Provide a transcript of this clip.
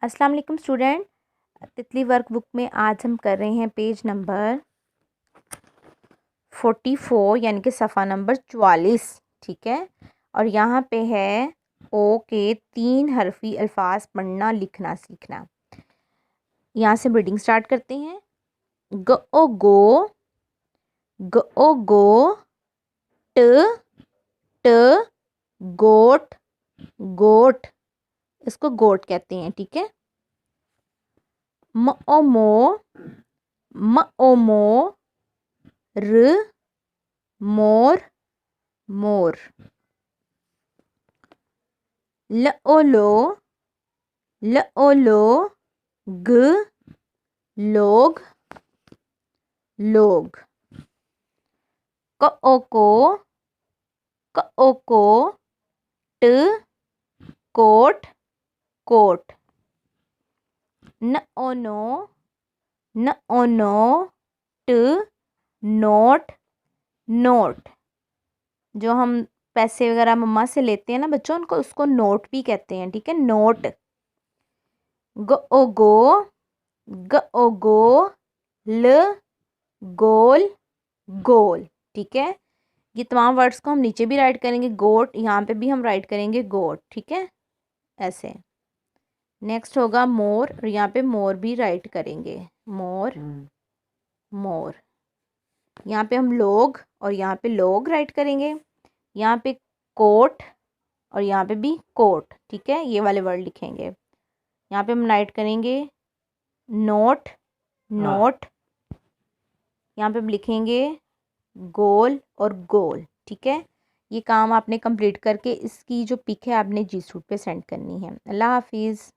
अस्सलाम वालेकुम स्टूडेंट। तितली वर्कबुक में आज हम कर रहे हैं पेज नंबर 44 यानी कि सफ़ा नंबर 44। ठीक है, और यहाँ पे है ओ के 3 हरफी अल्फाज पढ़ना लिखना सीखना। यहाँ से रीडिंग स्टार्ट करते हैं। ग ओ गो ट ट गोट गोट, इसको गोट कहते हैं। ठीक है। म ओ मो र मोर मोर। ल ओ लो ग लोग लोग। क ओ को ट कोट कोट। न ओ नो ट नोट नोट। जो हम पैसे वगैरह मम्मा से लेते हैं ना बच्चों, उनको उसको नोट भी कहते हैं। ठीक है, नोट। ग ओ गो ल गोल गोल। ठीक है, ये तमाम वर्ड्स को हम नीचे भी राइट करेंगे गोट, यहाँ पे भी हम राइट करेंगे गोट। ठीक है, ऐसे। नेक्स्ट होगा मोर, और यहाँ पे मोर भी राइट करेंगे मोर मोर। यहाँ पे हम लोग और यहाँ पे लोग राइट करेंगे। यहाँ पे कोट और यहाँ पे भी कोट। ठीक है, ये वाले वर्ड लिखेंगे। यहाँ पे हम राइट करेंगे नोट नोट। यहाँ पे हम लिखेंगे गोल और गोल। ठीक है, ये काम आपने कंप्लीट करके इसकी जो पिक है आपने जी सूट पे सेंड करनी है। अल्लाह हाफिज़।